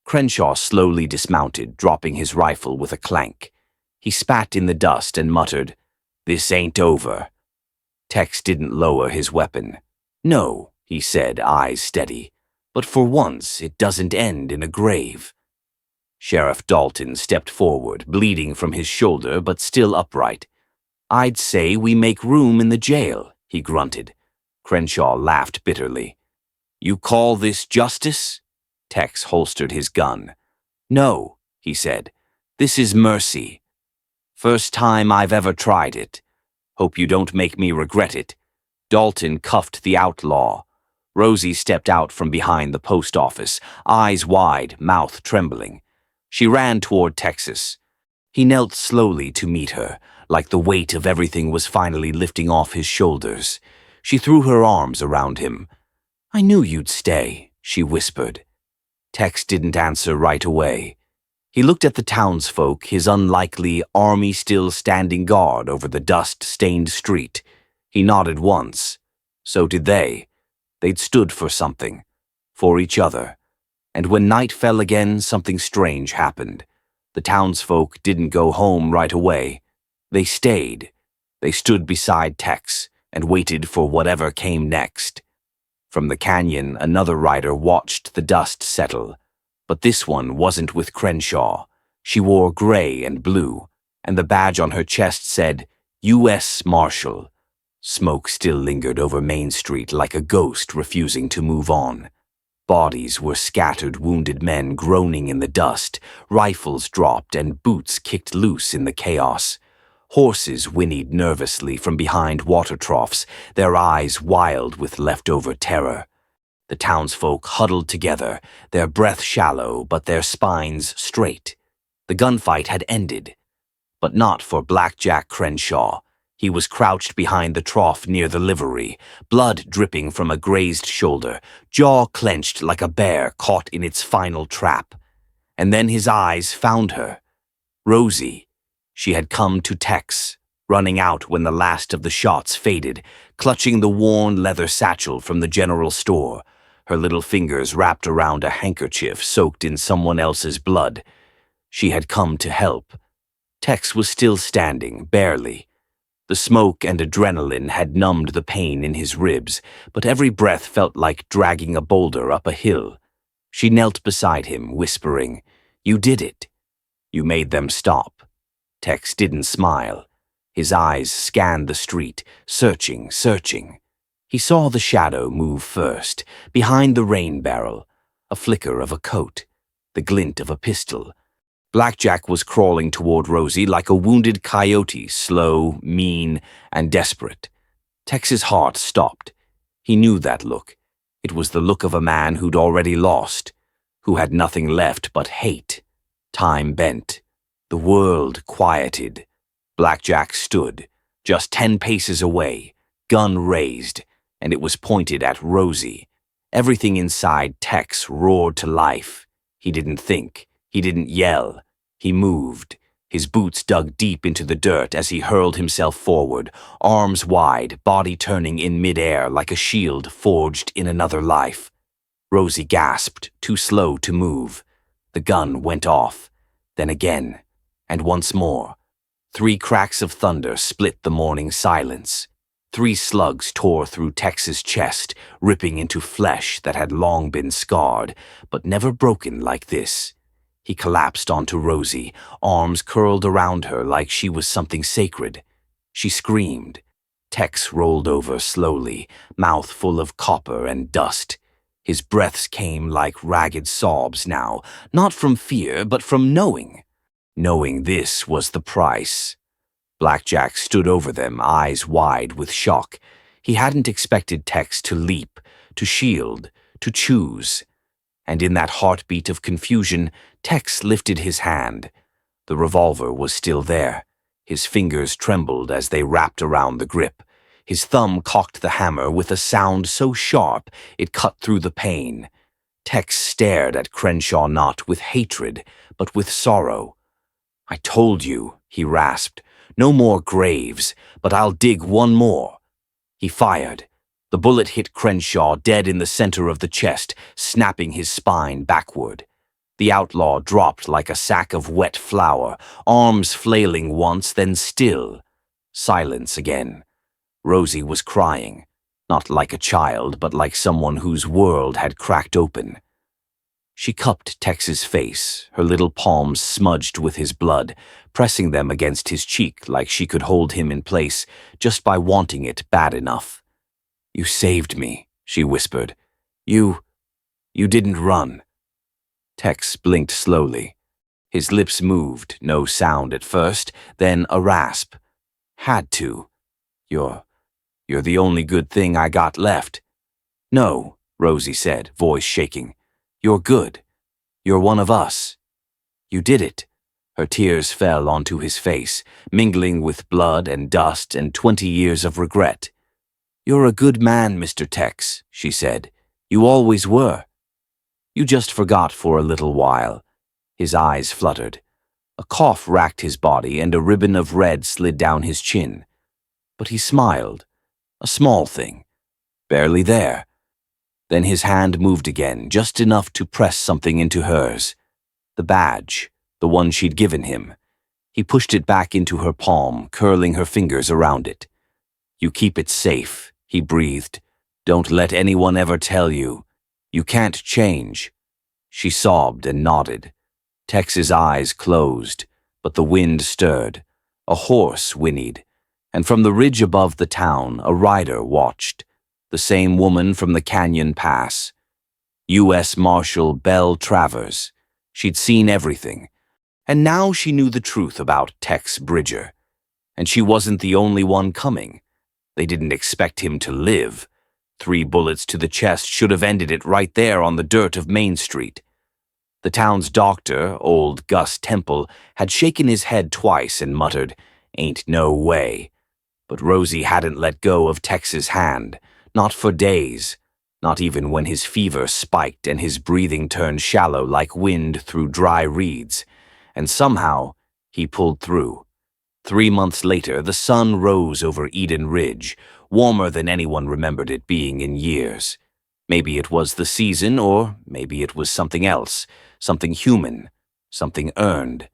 Speaker 1: Crenshaw slowly dismounted, dropping his rifle with a clank. He spat in the dust and muttered, "This ain't over." Tex didn't lower his weapon. "No," he said, eyes steady, "but for once it doesn't end in a grave." Sheriff Dalton stepped forward, bleeding from his shoulder but still upright. "I'd say we make room in the jail," he grunted. Crenshaw laughed bitterly. "You call this justice?" Tex holstered his gun. "No," he said. "This is mercy. First time I've ever tried it. Hope you don't make me regret it." Dalton cuffed the outlaw. Rosie stepped out from behind the post office, eyes wide, mouth trembling. She ran toward Texas. He knelt slowly to meet her, like the weight of everything was finally lifting off his shoulders. She threw her arms around him. "I knew you'd stay," she whispered. Tex didn't answer right away. He looked at the townsfolk, his unlikely army still standing guard over the dust-stained street. He nodded once. So did they. They'd stood for something. For each other. And when night fell again, something strange happened. The townsfolk didn't go home right away. They stayed. They stood beside Tex and waited for whatever came next. From the canyon, another rider watched the dust settle. But this one wasn't with Crenshaw. She wore gray and blue, and the badge on her chest said, U.S. Marshal, Smoke still lingered over Main Street like a ghost refusing to move on. Bodies were scattered, wounded men groaning in the dust, rifles dropped and boots kicked loose in the chaos. Horses whinnied nervously from behind water troughs, their eyes wild with leftover terror. The townsfolk huddled together, their breath shallow but their spines straight. The gunfight had ended, but not for Blackjack Crenshaw. He was crouched behind the trough near the livery, blood dripping from a grazed shoulder, jaw clenched like a bear caught in its final trap. And then his eyes found her. Rosie. She had come to Tex, running out when the last of the shots faded, clutching the worn leather satchel from the general store, her little fingers wrapped around a handkerchief soaked in someone else's blood. She had come to help. Tex was still standing, barely. The smoke and adrenaline had numbed the pain in his ribs, but every breath felt like dragging a boulder up a hill. She knelt beside him, whispering, "You did it. You made them stop." Tex didn't smile. His eyes scanned the street, searching. He saw the shadow move first, behind the rain barrel, a flicker of a coat, the glint of a pistol. Blackjack was crawling toward Rosie like a wounded coyote, slow, mean, and desperate. Tex's heart stopped. He knew that look. It was the look of a man who'd already lost, who had nothing left but hate. Time bent. The world quieted. Blackjack stood, just 10 paces away, gun raised, and it was pointed at Rosie. Everything inside Tex roared to life. He didn't think. He didn't yell. He moved. His boots dug deep into the dirt as he hurled himself forward, arms wide, body turning in midair like a shield forged in another life. Rosie gasped, too slow to move. The gun went off. Then again. And once more. 3 cracks of thunder split the morning silence. 3 slugs tore through Tex's chest, ripping into flesh that had long been scarred, but never broken like this. He collapsed onto Rosie, arms curled around her like she was something sacred. She screamed. Tex rolled over slowly, mouth full of copper and dust. His breaths came like ragged sobs now, not from fear, but from knowing. Knowing this was the price. Blackjack stood over them, eyes wide with shock. He hadn't expected Tex to leap, to shield, to choose. And in that heartbeat of confusion, Tex lifted his hand. The revolver was still there. His fingers trembled as they wrapped around the grip. His thumb cocked the hammer with a sound so sharp it cut through the pain. Tex stared at Crenshaw not with hatred, but with sorrow. "I told you," he rasped. "No more graves, but I'll dig one more." He fired. The bullet hit Crenshaw dead in the center of the chest, snapping his spine backward. The outlaw dropped like a sack of wet flour, arms flailing once, then still. Silence again. Rosie was crying, not like a child, but like someone whose world had cracked open. She cupped Tex's face, her little palms smudged with his blood, pressing them against his cheek like she could hold him in place just by wanting it bad enough. "You saved me," she whispered. You didn't run." Tex blinked slowly. His lips moved, no sound at first, then a rasp. "Had to. You're the only good thing I got left." "No," Rosie said, voice shaking. "You're good. You're one of us. You did it." Her tears fell onto his face, mingling with blood and dust and 20 years of regret. "You're a good man, Mr. Tex," she said. "You always were. You just forgot for a little while." His eyes fluttered. A cough racked his body and a ribbon of red slid down his chin. But he smiled. A small thing. Barely there. Then his hand moved again, just enough to press something into hers. The badge, the one she'd given him. He pushed it back into her palm, curling her fingers around it. "You keep it safe," he breathed. "Don't let anyone ever tell you. You can't change." She sobbed and nodded. Tex's eyes closed, but the wind stirred. A horse whinnied. And from the ridge above the town, a rider watched, the same woman from the canyon pass. U.S. Marshal Belle Travers. She'd seen everything, and now she knew the truth about Tex Bridger. And she wasn't the only one coming. They didn't expect him to live. 3 bullets to the chest should have ended it right there on the dirt of Main Street. The town's doctor, old Gus Temple, had shaken his head twice and muttered, "Ain't no way." But Rosie hadn't let go of Tex's hand, not for days, not even when his fever spiked and his breathing turned shallow like wind through dry reeds. And somehow, he pulled through. 3 months later, the sun rose over Eden Ridge, warmer than anyone remembered it being in years. Maybe it was the season, or maybe it was something else, something human, something earned.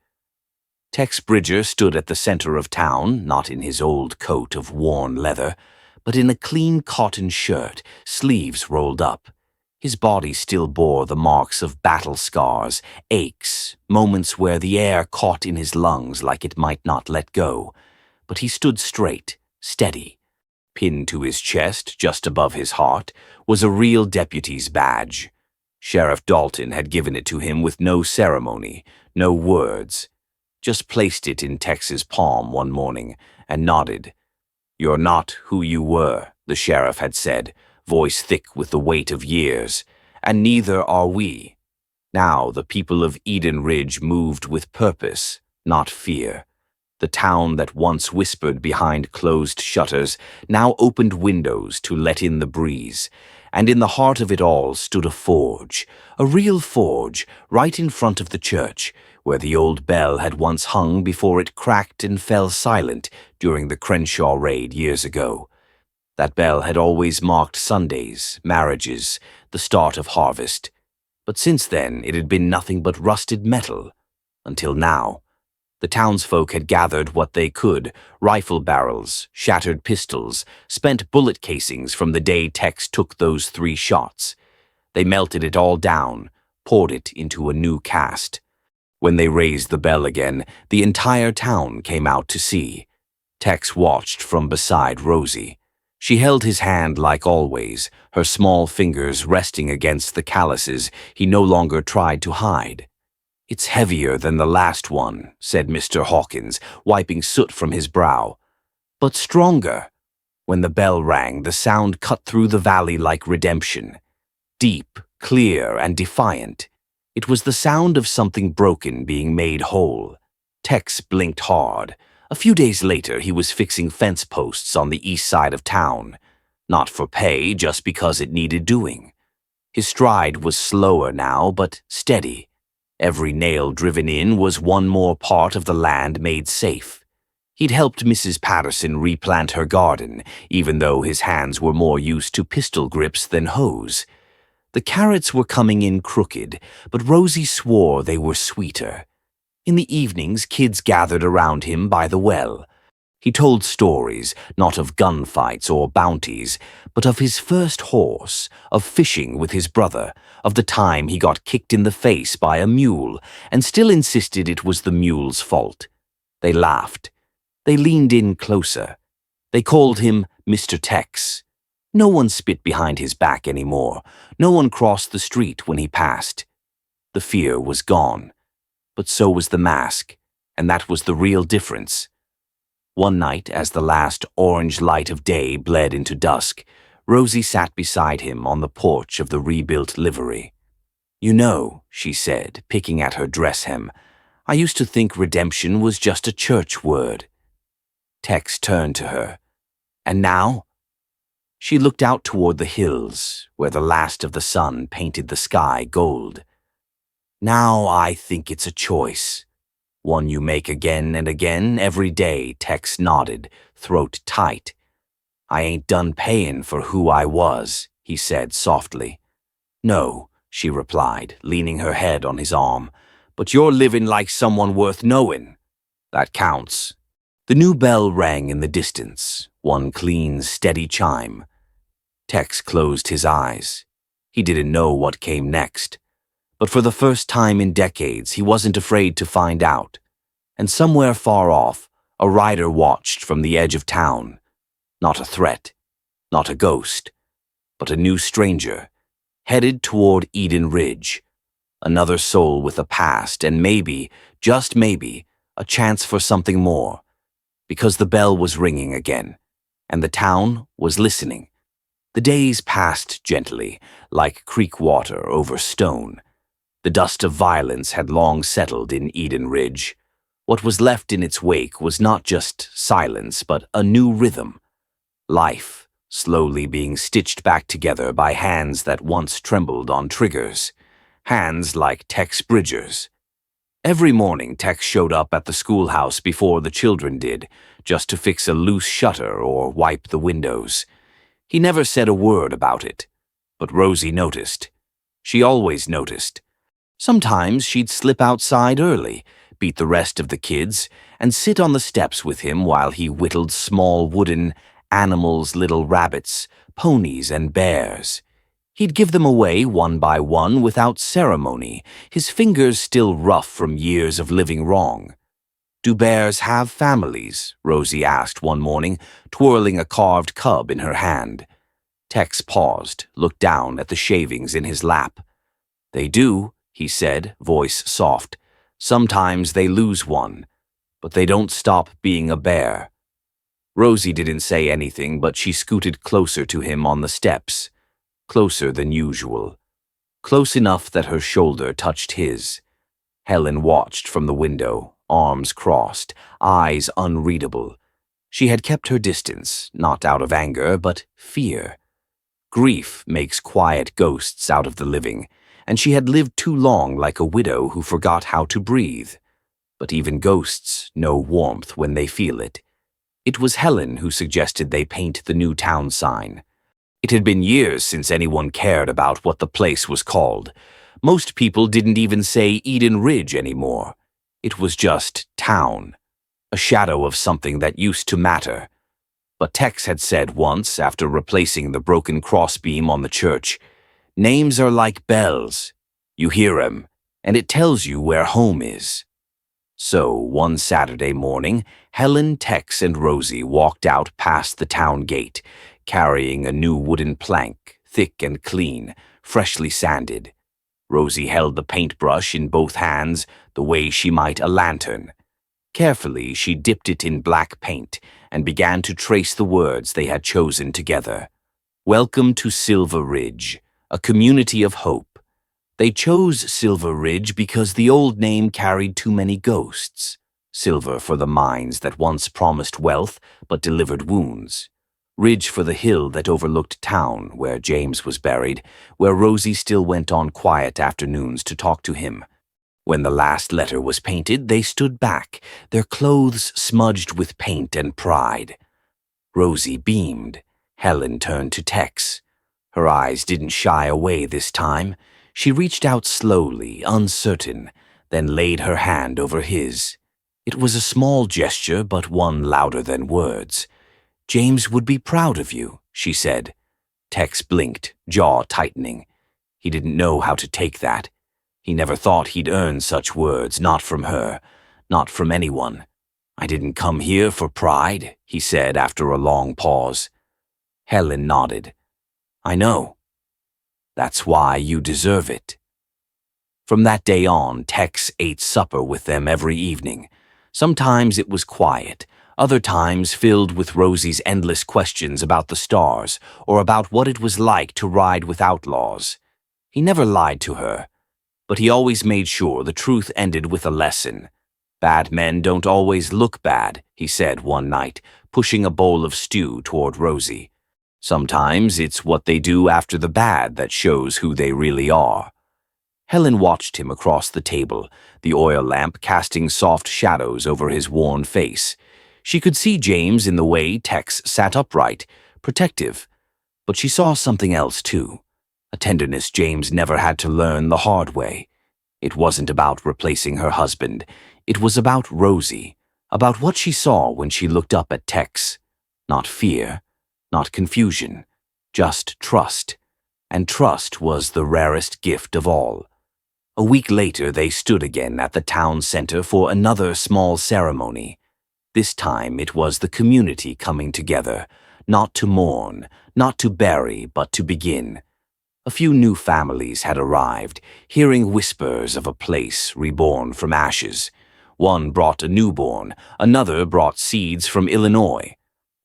Speaker 1: Tex Bridger stood at the center of town, not in his old coat of worn leather, but in a clean cotton shirt, sleeves rolled up. His body still bore the marks of battle scars, aches, moments where the air caught in his lungs like it might not let go. But he stood straight, steady. Pinned to his chest, just above his heart, was a real deputy's badge. Sheriff Dalton had given it to him with no ceremony, no words. Just placed it in Tex's palm one morning and nodded. "You're not who you were," the sheriff had said, voice thick with the weight of years, "and neither are we." Now the people of Eden Ridge moved with purpose, not fear. The town that once whispered behind closed shutters now opened windows to let in the breeze, and in the heart of it all stood a forge, a real forge, right in front of the church, where the old bell had once hung before it cracked and fell silent during the Crenshaw raid years ago. That bell had always marked Sundays, marriages, the start of harvest. But since then it had been nothing but rusted metal. Until now. The townsfolk had gathered what they could, rifle barrels, shattered pistols, spent bullet casings from the day Tex took those 3 shots. They melted it all down, poured it into a new cast. When they raised the bell again, the entire town came out to see. Tex watched from beside Rosie. She held his hand like always, her small fingers resting against the calluses he no longer tried to hide. "It's heavier than the last one," said Mr. Hawkins, wiping soot from his brow. "But stronger." When the bell rang, the sound cut through the valley like redemption. Deep, clear, and defiant. It was the sound of something broken being made whole. Tex blinked hard. A few days later, he was fixing fence posts on the east side of town. Not for pay, just because it needed doing. His stride was slower now, but steady. Every nail driven in was one more part of the land made safe. He'd helped Mrs. Patterson replant her garden, even though his hands were more used to pistol grips than hoes. The carrots were coming in crooked, but Rosie swore they were sweeter. In the evenings, kids gathered around him by the well. He told stories, not of gunfights or bounties, but of his first horse, of fishing with his brother, of the time he got kicked in the face by a mule, and still insisted it was the mule's fault. They laughed. They leaned in closer. They called him Mr. Tex. No one spit behind his back anymore. No one crossed the street when he passed. The fear was gone. But so was the mask, and that was the real difference. One night, as the last orange light of day bled into dusk, Rosie sat beside him on the porch of the rebuilt livery. "You know," she said, picking at her dress hem, "I used to think redemption was just a church word." Tex turned to her. "And now?" She looked out toward the hills, where the last of the sun painted the sky gold. "Now I think it's a choice. One you make again and again every day," Tex nodded, throat tight. "I ain't done paying for who I was," he said softly. "No," she replied, leaning her head on his arm, "but you're living like someone worth knowing. That counts." The new bell rang in the distance, one clean, steady chime. Tex closed his eyes. He didn't know what came next. But for the first time in decades, he wasn't afraid to find out. And somewhere far off, A rider watched from the edge of town. Not a threat, not a ghost, but a new stranger, headed toward Eden Ridge. Another soul with a past and maybe, just maybe, a chance for something more. Because the bell was ringing again, and the town was listening. The days passed gently, like creek water over stone. The dust of violence had long settled in Eden Ridge. What was left in its wake was not just silence, but a new rhythm. Life, slowly being stitched back together by hands that once trembled on triggers. Hands like Tex Bridger's. Every morning Tex showed up at the schoolhouse before the children did, just to fix a loose shutter or wipe the windows. He never said a word about it, but Rosie noticed. She always noticed. Sometimes she'd slip outside early, beat the rest of the kids, and sit on the steps with him while he whittled small wooden animals, little rabbits, ponies, and bears. He'd give them away one by one without ceremony, his fingers still rough from years of living wrong. "Do bears have families?" Rosie asked one morning, twirling a carved cub in her hand. Tex paused, looked down at the shavings in his lap. "They do," he said, voice soft. "Sometimes they lose one, but they don't stop being a bear." Rosie didn't say anything, but she scooted closer to him on the steps. Closer than usual. Close enough that her shoulder touched his. Helen watched from the window, arms crossed, eyes unreadable. She had kept her distance, not out of anger, but fear. Grief makes quiet ghosts out of the living, and she had lived too long like a widow who forgot how to breathe. But even ghosts know warmth when they feel it. It was Helen who suggested they paint the new town sign. It had been years since anyone cared about what the place was called. Most people didn't even say Eden Ridge anymore. It was just town, a shadow of something that used to matter. But Tex had said once, after replacing the broken crossbeam on the church, "Names are like bells. You hear 'em, and it tells you where home is." So, one Saturday morning, Helen, Tex, and Rosie walked out past the town gate, carrying a new wooden plank, thick and clean, freshly sanded. Rosie held the paintbrush in both hands, the way she might a lantern. Carefully, she dipped it in black paint and began to trace the words they had chosen together. "Welcome to Silver Ridge, a community of hope." They chose Silver Ridge because the old name carried too many ghosts. Silver for the mines that once promised wealth but delivered wounds. Ridge for the hill that overlooked town, where James was buried, where Rosie still went on quiet afternoons to talk to him. When the last letter was painted, they stood back, their clothes smudged with paint and pride. Rosie beamed. Helen turned to Tex. Her eyes didn't shy away this time. She reached out slowly, uncertain, then laid her hand over his. It was a small gesture, but one louder than words. "James would be proud of you," she said. Tex blinked, jaw tightening. He didn't know how to take that. He never thought he'd earn such words, not from her, not from anyone. "I didn't come here for pride," he said after a long pause. Helen nodded. "I know. That's why you deserve it." From that day on, Tex ate supper with them every evening. Sometimes it was quiet, other times filled with Rosie's endless questions about the stars or about what it was like to ride with outlaws. He never lied to her, but he always made sure the truth ended with a lesson. "Bad men don't always look bad," he said one night, pushing a bowl of stew toward Rosie. "Sometimes it's what they do after the bad that shows who they really are." Helen watched him across the table, the oil lamp casting soft shadows over his worn face. She could see James in the way Tex sat upright, protective, but she saw something else too, a tenderness James never had to learn the hard way. It wasn't about replacing her husband. It was about Rosie, about what she saw when she looked up at Tex. Not fear, not confusion, just trust. And trust was the rarest gift of all. A week later, they stood again at the town center for another small ceremony. This time it was the community coming together, not to mourn, not to bury, but to begin. A few new families had arrived, hearing whispers of a place reborn from ashes. One brought a newborn, another brought seeds from Illinois.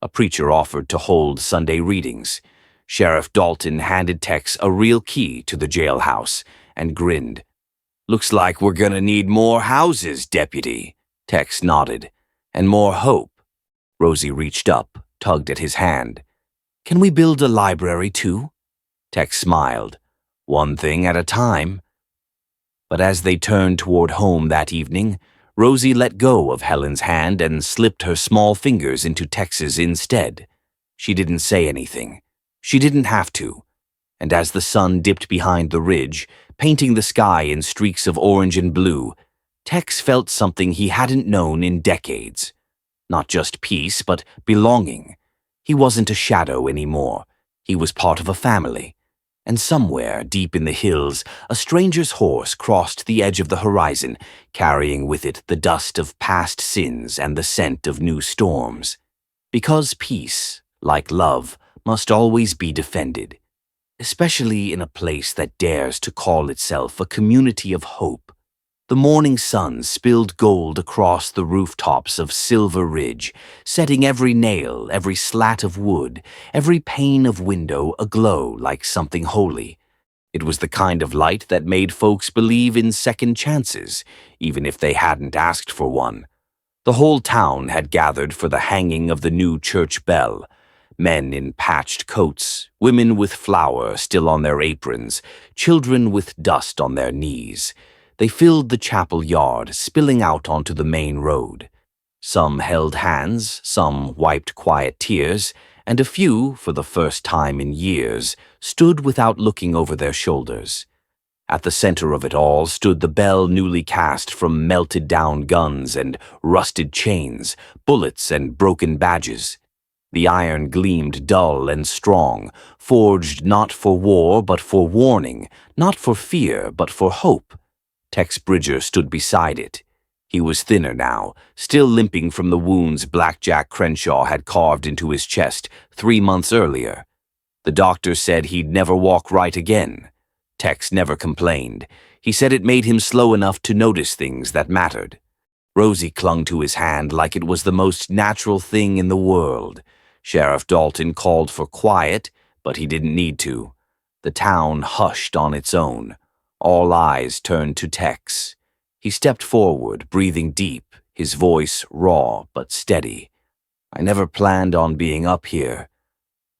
Speaker 1: A preacher offered to hold Sunday readings. Sheriff Dalton handed Tex a real key to the jailhouse and grinned. "Looks like we're gonna need more houses, Deputy." Tex nodded. "And more hope." Rosie reached up, tugged at his hand. "Can we build a library too?" Tex smiled. "One thing at a time." But as they turned toward home that evening, Rosie let go of Helen's hand and slipped her small fingers into Tex's instead. She didn't say anything. She didn't have to. And as the sun dipped behind the ridge, painting the sky in streaks of orange and blue, Tex felt something he hadn't known in decades. Not just peace, but belonging. He wasn't a shadow anymore. He was part of a family. And somewhere, deep in the hills, a stranger's horse crossed the edge of the horizon, carrying with it the dust of past sins and the scent of new storms. Because peace, like love, must always be defended, especially in a place that dares to call itself a community of hope. The morning sun spilled gold across the rooftops of Silver Ridge, setting every nail, every slat of wood, every pane of window aglow like something holy. It was the kind of light that made folks believe in second chances, even if they hadn't asked for one. The whole town had gathered for the hanging of the new church bell. Men in patched coats, women with flour still on their aprons, children with dust on their knees. They filled the chapel yard, spilling out onto the main road. Some held hands, some wiped quiet tears, and a few, for the first time in years, stood without looking over their shoulders. At the center of it all stood the bell newly cast from melted-down guns and rusted chains, bullets and broken badges. The iron gleamed dull and strong, forged not for war but for warning, not for fear but for hope. Tex Bridger stood beside it. He was thinner now, still limping from the wounds Blackjack Crenshaw had carved into his chest 3 months earlier. The doctor said he'd never walk right again. Tex never complained. He said it made him slow enough to notice things that mattered. Rosie clung to his hand like it was the most natural thing in the world. Sheriff Dalton called for quiet, but he didn't need to. The town hushed on its own. All eyes turned to Tex. He stepped forward, breathing deep, his voice raw but steady. "I never planned on being up here.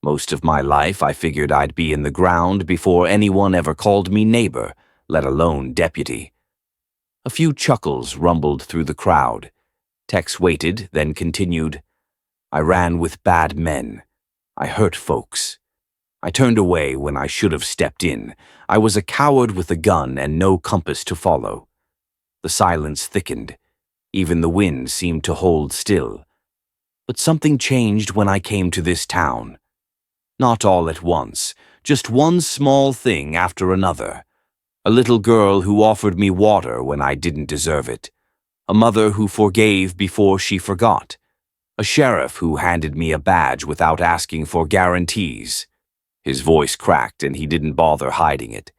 Speaker 1: Most of my life I figured I'd be in the ground before anyone ever called me neighbor, let alone deputy." A few chuckles rumbled through the crowd. Tex waited, then continued, "I ran with bad men. I hurt folks. I turned away when I should have stepped in. I was a coward with a gun and no compass to follow." The silence thickened. Even the wind seemed to hold still. But something changed when I came to this town. Not all at once, just one small thing after another. A little girl who offered me water when I didn't deserve it. A mother who forgave before she forgot. A sheriff who handed me a badge without asking for guarantees. His voice cracked and he didn't bother hiding it.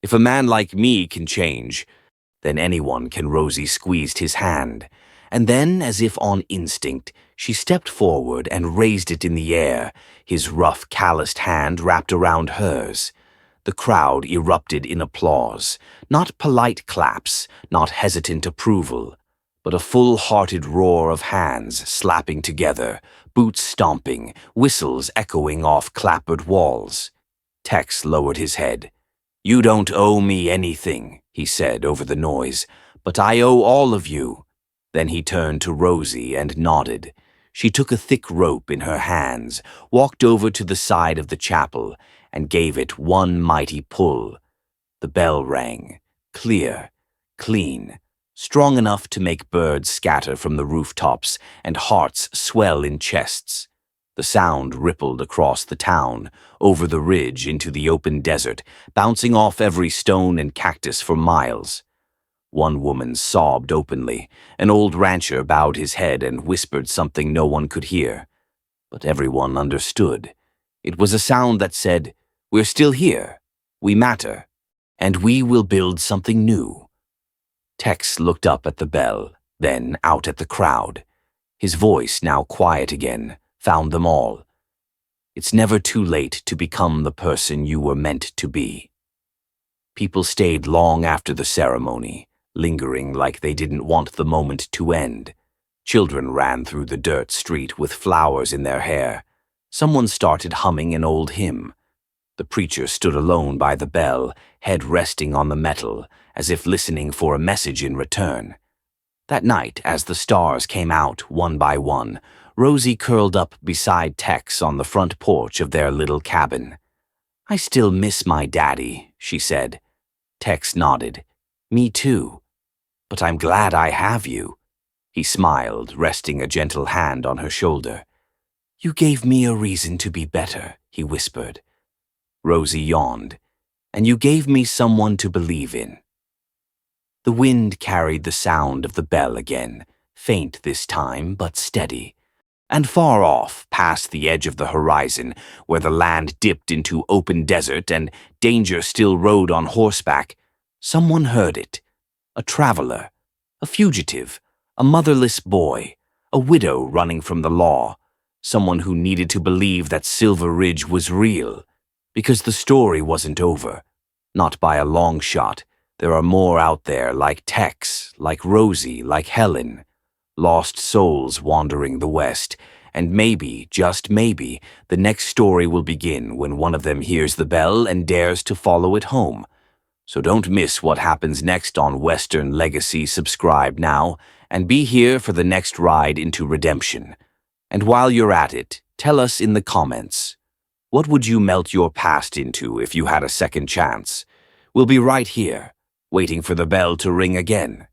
Speaker 1: "If a man like me can change, then anyone can." Rosie squeezed his hand. And then, as if on instinct, she stepped forward and raised it in the air, his rough, calloused hand wrapped around hers. The crowd erupted in applause, not polite claps, not hesitant approval, but a full-hearted roar of hands slapping together, boots stomping, whistles echoing off clappered walls. Tex lowered his head. "You don't owe me anything," he said over the noise, "but I owe all of you." Then he turned to Rosie and nodded. She took a thick rope in her hands, walked over to the side of the chapel, and gave it one mighty pull. The bell rang, clear, clean, strong enough to make birds scatter from the rooftops and hearts swell in chests. The sound rippled across the town, over the ridge into the open desert, bouncing off every stone and cactus for miles. One woman sobbed openly. An old rancher bowed his head and whispered something no one could hear. But everyone understood. It was a sound that said, "We're still here. We matter. And we will build something new." Tex looked up at the bell, then out at the crowd. His voice, now quiet again, found them all. It's never too late to become the person you were meant to be. People stayed long after the ceremony, lingering like they didn't want the moment to end. Children ran through the dirt street with flowers in their hair. Someone started humming an old hymn. The preacher stood alone by the bell, head resting on the metal, as if listening for a message in return. That night, as the stars came out one by one, Rosie curled up beside Tex on the front porch of their little cabin. "I still miss my daddy," she said. Tex nodded. "Me too. But I'm glad I have you." He smiled, resting a gentle hand on her shoulder. "You gave me a reason to be better," he whispered. Rosie yawned. "And you gave me someone to believe in." The wind carried the sound of the bell again, faint this time, but steady. And far off, past the edge of the horizon, where the land dipped into open desert and danger still rode on horseback, someone heard it. A traveler, a fugitive, a motherless boy, a widow running from the law, someone who needed to believe that Silver Ridge was real, because the story wasn't over. Not by a long shot. There are more out there like Tex, like Rosie, like Helen. Lost souls wandering the West, and maybe, just maybe, the next story will begin when one of them hears the bell and dares to follow it home. So don't miss what happens next on Western Legacy. Subscribe now, and be here for the next ride into redemption. And while you're at it, tell us in the comments, what would you melt your past into if you had a second chance? We'll be right here, waiting for the bell to ring again.